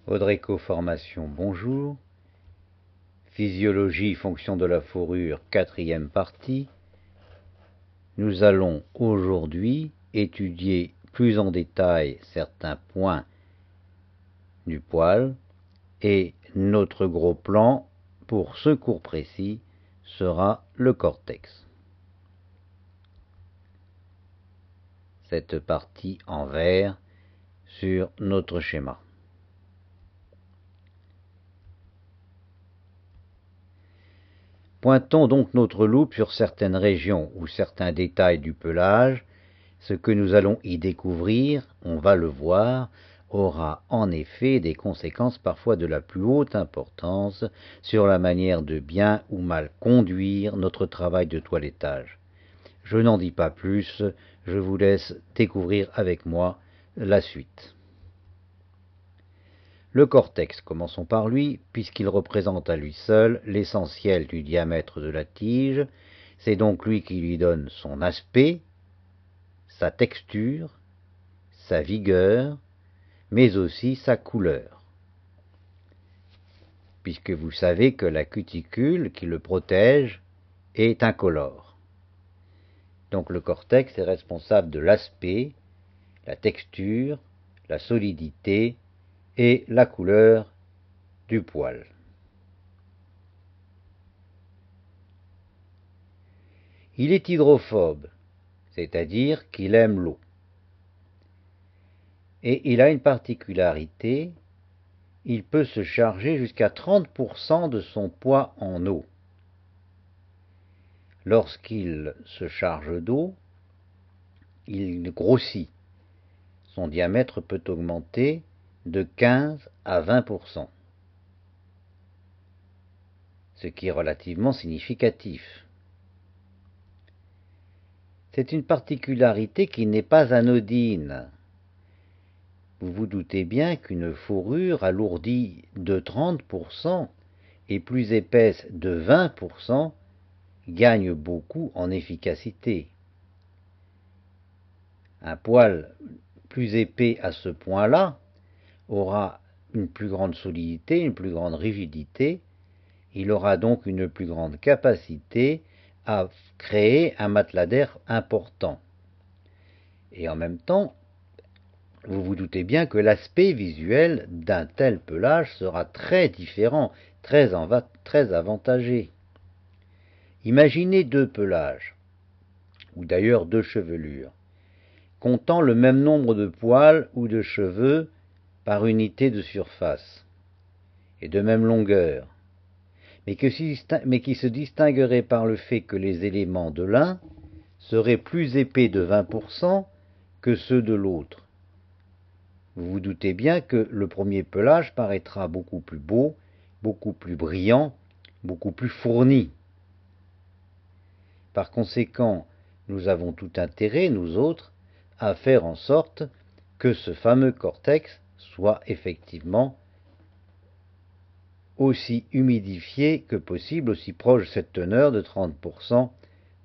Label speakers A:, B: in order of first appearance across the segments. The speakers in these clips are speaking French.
A: Audreco Formation, bonjour. Physiologie, fonction de la fourrure, 4e partie. Nous allons aujourd'hui étudier plus en détail certains points du poil et notre gros plan pour ce cours précis sera le cortex. Cette partie en vert sur notre schéma. Pointons donc notre loupe sur certaines régions ou certains détails du pelage. Ce que nous allons y découvrir, on va le voir, aura en effet des conséquences parfois de la plus haute importance sur la manière de bien ou mal conduire notre travail de toilettage. Je n'en dis pas plus, je vous laisse découvrir avec moi la suite. Le cortex, commençons par lui, puisqu'il représente à lui seul l'essentiel du diamètre de la tige. C'est donc lui qui lui donne son aspect, sa texture, sa vigueur, mais aussi sa couleur. Puisque vous savez que la cuticule qui le protège est incolore. Donc le cortex est responsable de l'aspect, la texture, la solidité et la couleur du poil. Il est hydrophobe, c'est-à-dire qu'il aime l'eau. Et il a une particularité, il peut se charger jusqu'à 30% de son poids en eau. Lorsqu'il se charge d'eau, il grossit. Son diamètre peut augmenter de 15 à 20%, ce qui est relativement significatif. C'est une particularité qui n'est pas anodine. Vous vous doutez bien qu'une fourrure alourdie de 30% et plus épaisse de 20% gagne beaucoup en efficacité. Un poil plus épais à ce point-là aura une plus grande solidité, une plus grande rigidité, il aura donc une plus grande capacité à créer un matelas d'air important. Et en même temps, vous vous doutez bien que l'aspect visuel d'un tel pelage sera très différent, très avantagé. Imaginez deux pelages, ou d'ailleurs deux chevelures, comptant le même nombre de poils ou de cheveux par unité de surface, et de même longueur, mais qui se distingueraient par le fait que les éléments de l'un seraient plus épais de 20% que ceux de l'autre. Vous vous doutez bien que le premier pelage paraîtra beaucoup plus beau, beaucoup plus brillant, beaucoup plus fourni. Par conséquent, nous avons tout intérêt, nous autres, à faire en sorte que ce fameux cortex soit effectivement aussi humidifié que possible, aussi proche de cette teneur de 30%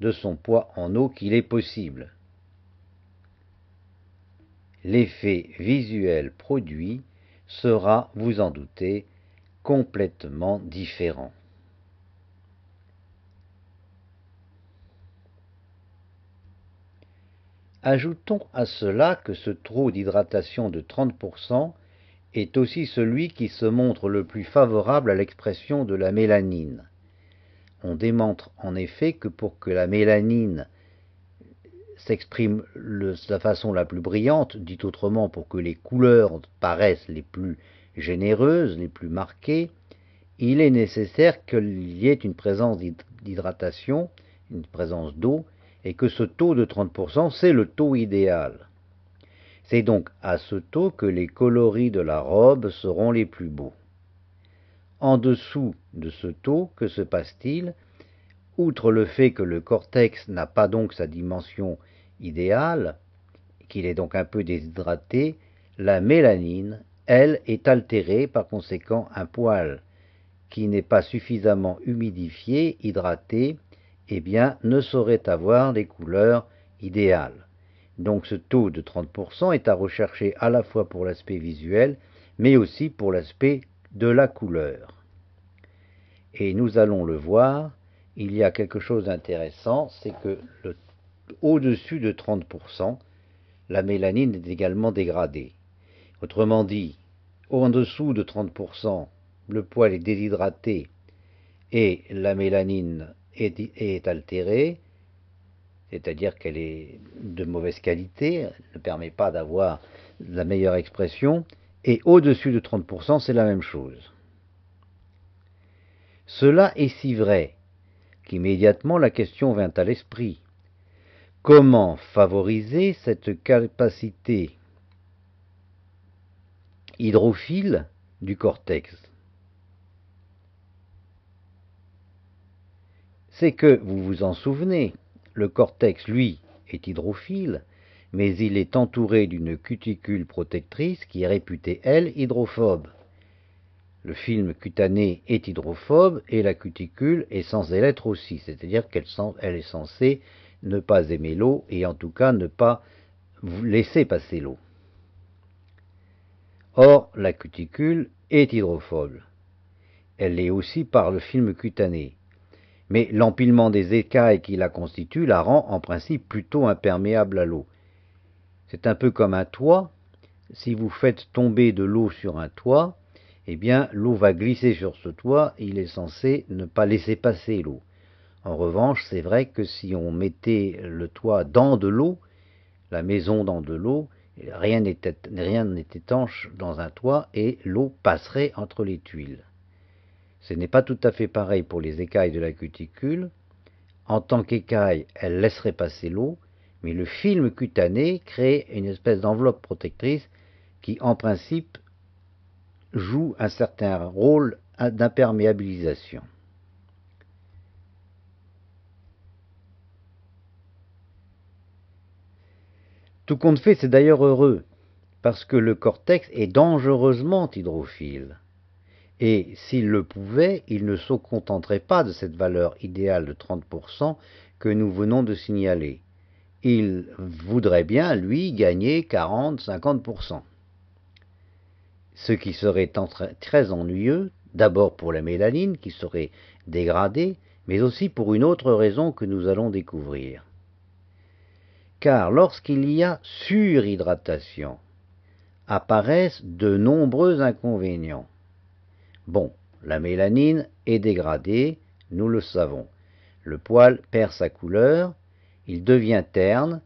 A: de son poids en eau qu'il est possible. L'effet visuel produit sera, vous en doutez, complètement différent. Ajoutons à cela que ce taux d'hydratation de 30% est aussi celui qui se montre le plus favorable à l'expression de la mélanine. On démontre en effet que pour que la mélanine s'exprime de la façon la plus brillante, dit autrement pour que les couleurs paraissent les plus généreuses, les plus marquées, il est nécessaire qu'il y ait une présence d'hydratation, une présence d'eau, et que ce taux de 30%, c'est le taux idéal. C'est donc à ce taux que les coloris de la robe seront les plus beaux. En dessous de ce taux, que se passe-t-il? Outre le fait que le cortex n'a pas donc sa dimension idéale, qu'il est donc un peu déshydraté, la mélanine, elle, est altérée, par conséquent un poil qui n'est pas suffisamment humidifié, hydraté, eh bien, ne saurait avoir les couleurs idéales. Donc ce taux de 30% est à rechercher à la fois pour l'aspect visuel, mais aussi pour l'aspect de la couleur. Et nous allons le voir, il y a quelque chose d'intéressant, c'est que au-dessus de 30%, la mélanine est également dégradée. Autrement dit, en dessous de 30%, le poil est déshydraté et la mélanine est altérée, c'est-à-dire qu'elle est de mauvaise qualité, elle ne permet pas d'avoir la meilleure expression, et au-dessus de 30%, c'est la même chose. Cela est si vrai qu'immédiatement la question vint à l'esprit. Comment favoriser cette capacité hydrophile du cortex? C'est que, vous vous en souvenez, le cortex, lui, est hydrophile, mais il est entouré d'une cuticule protectrice qui est réputée, elle, hydrophobe. Le film cutané est hydrophobe et la cuticule est censée l'être aussi, c'est-à-dire qu'elle est censée ne pas aimer l'eau et en tout cas ne pas laisser passer l'eau. Or, la cuticule est hydrophobe. Elle l'est aussi par le film cutané. Mais l'empilement des écailles qui la constituent la rend en principe plutôt imperméable à l'eau. C'est un peu comme un toit. Si vous faites tomber de l'eau sur un toit, eh bien l'eau va glisser sur ce toit et il est censé ne pas laisser passer l'eau. En revanche, c'est vrai que si on mettait le toit dans de l'eau, la maison dans de l'eau, rien n'est étanche dans un toit et l'eau passerait entre les tuiles. Ce n'est pas tout à fait pareil pour les écailles de la cuticule. En tant qu'écaille, elle laisserait passer l'eau, mais le film cutané crée une espèce d'enveloppe protectrice qui, en principe, joue un certain rôle d'imperméabilisation. Tout compte fait, c'est d'ailleurs heureux, parce que le cortex est dangereusement hydrophile. Et s'il le pouvait, il ne se contenterait pas de cette valeur idéale de 30% que nous venons de signaler. Il voudrait bien, lui, gagner 40-50%. Ce qui serait très ennuyeux, d'abord pour la mélanine qui serait dégradée, mais aussi pour une autre raison que nous allons découvrir. Car lorsqu'il y a surhydratation, apparaissent de nombreux inconvénients. Bon, la mélanine est dégradée, nous le savons. Le poil perd sa couleur, il devient terne,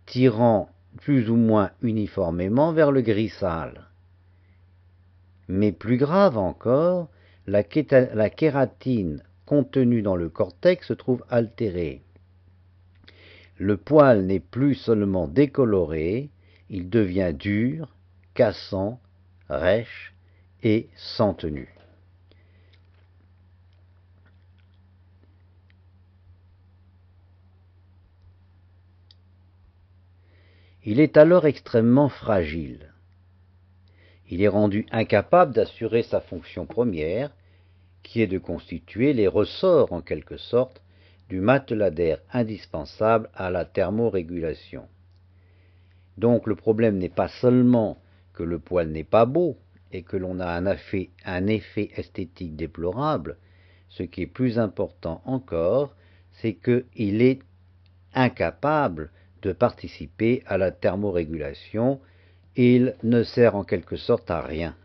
A: tirant plus ou moins uniformément vers le gris sale. Mais plus grave encore, la kératine contenue dans le cortex se trouve altérée. Le poil n'est plus seulement décoloré, il devient dur, cassant, rêche et sans tenue. Il est alors extrêmement fragile. Il est rendu incapable d'assurer sa fonction première, qui est de constituer les ressorts en quelque sorte du matelas d'air indispensable à la thermorégulation. Donc le problème n'est pas seulement que le poil n'est pas beau et que l'on a un effet esthétique déplorable, ce qui est plus important encore, c'est qu'il est incapable de participer à la thermorégulation, il ne sert en quelque sorte à rien.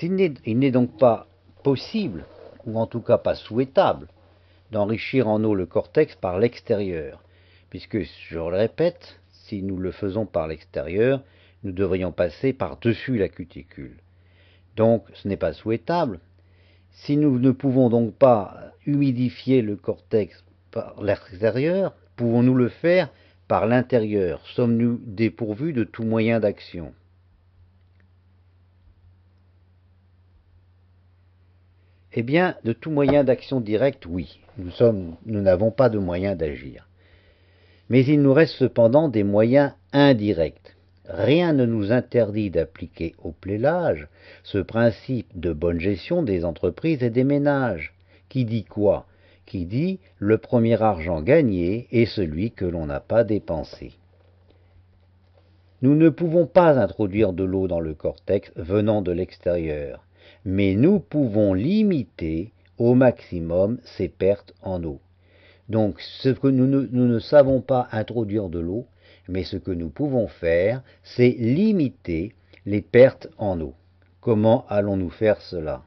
A: Il n'est donc pas possible, ou en tout cas pas souhaitable, d'enrichir en eau le cortex par l'extérieur, puisque, je le répète, si nous le faisons par l'extérieur, nous devrions passer par-dessus la cuticule. Donc ce n'est pas souhaitable. Si nous ne pouvons donc pas humidifier le cortex par l'extérieur, pouvons-nous le faire par l'intérieur? Sommes-nous dépourvus de tout moyen d'action? Eh bien, de tout moyen d'action direct, oui. Nous n'avons pas de moyen d'agir. Mais il nous reste cependant des moyens indirects. Rien ne nous interdit d'appliquer au plélage ce principe de bonne gestion des entreprises et des ménages. Qui dit quoi? Qui dit le premier argent gagné est celui que l'on n'a pas dépensé. Nous ne pouvons pas introduire de l'eau dans le cortex venant de l'extérieur, mais nous pouvons limiter au maximum ces pertes en eau. Donc, nous ne savons pas introduire de l'eau, mais ce que nous pouvons faire, c'est limiter les pertes en eau. Comment allons-nous faire cela?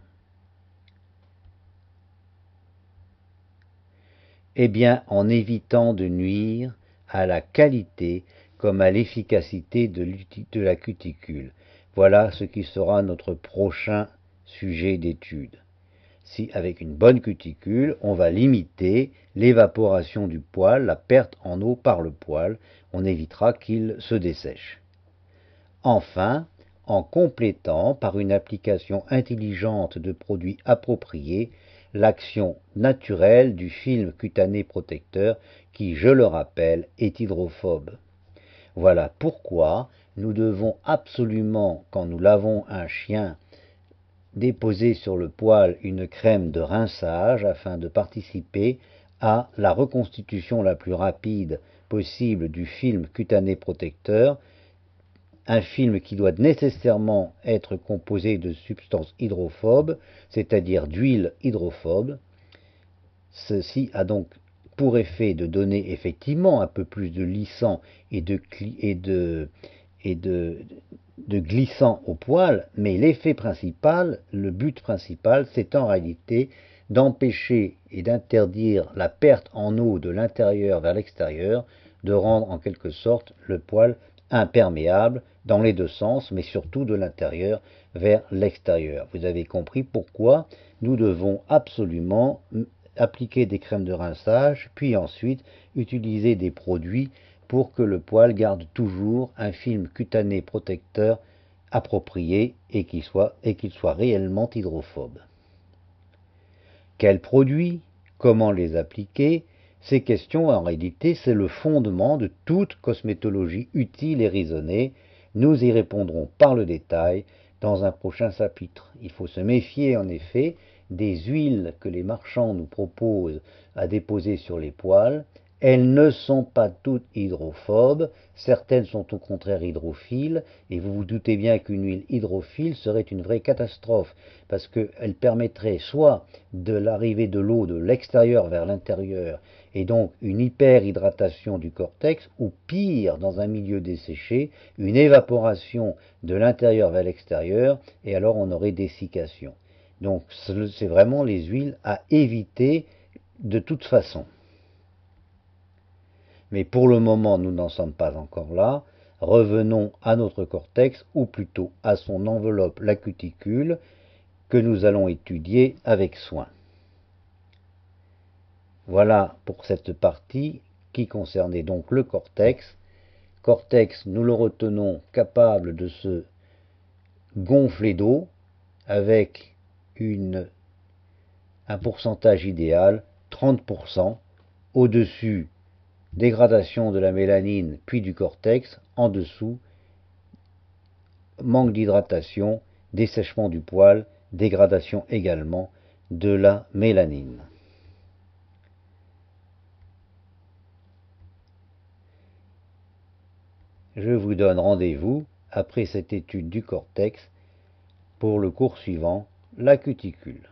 A: Eh bien, en évitant de nuire à la qualité comme à l'efficacité de la cuticule. Voilà ce qui sera notre prochain sujet d'étude. Si avec une bonne cuticule, on va limiter l'évaporation du poil, la perte en eau par le poil, on évitera qu'il se dessèche. Enfin, en complétant par une application intelligente de produits appropriés l'action naturelle du film cutané protecteur qui, je le rappelle, est hydrophobe. Voilà pourquoi nous devons absolument, quand nous lavons un chien, déposer sur le poil une crème de rinçage afin de participer à la reconstitution la plus rapide possible du film cutané protecteur, un film qui doit nécessairement être composé de substances hydrophobes, c'est-à-dire d'huile hydrophobe. Ceci a donc pour effet de donner effectivement un peu plus de lissant et de glissant au poil, mais l'effet principal, le but principal, c'est en réalité d'empêcher et d'interdire la perte en eau de l'intérieur vers l'extérieur, de rendre en quelque sorte le poil imperméable dans les deux sens, mais surtout de l'intérieur vers l'extérieur. Vous avez compris pourquoi nous devons absolument appliquer des crèmes de rinçage, puis ensuite utiliser des produits pour que le poil garde toujours un film cutané protecteur approprié et qu'il soit réellement hydrophobe. Quels produits? Comment les appliquer? Ces questions, en réalité, c'est le fondement de toute cosmétologie utile et raisonnée. Nous y répondrons par le détail dans un prochain chapitre. Il faut se méfier, en effet, des huiles que les marchands nous proposent à déposer sur les poils. Elles ne sont pas toutes hydrophobes, certaines sont au contraire hydrophiles, et vous vous doutez bien qu'une huile hydrophile serait une vraie catastrophe, parce qu'elle permettrait soit de l'arrivée de l'eau de l'extérieur vers l'intérieur, et donc une hyperhydratation du cortex, ou pire, dans un milieu desséché, une évaporation de l'intérieur vers l'extérieur, et alors on aurait dessiccation. Donc c'est vraiment les huiles à éviter de toute façon. Mais pour le moment, nous n'en sommes pas encore là. Revenons à notre cortex, ou plutôt à son enveloppe, la cuticule, que nous allons étudier avec soin. Voilà pour cette partie qui concernait donc le cortex. Cortex, nous le retenons capable de se gonfler d'eau avec un pourcentage idéal, 30%, au-dessus dégradation de la mélanine puis du cortex, en dessous manque d'hydratation, dessèchement du poil, dégradation également de la mélanine. Je vous donne rendez-vous après cette étude du cortex pour le cours suivant, la cuticule.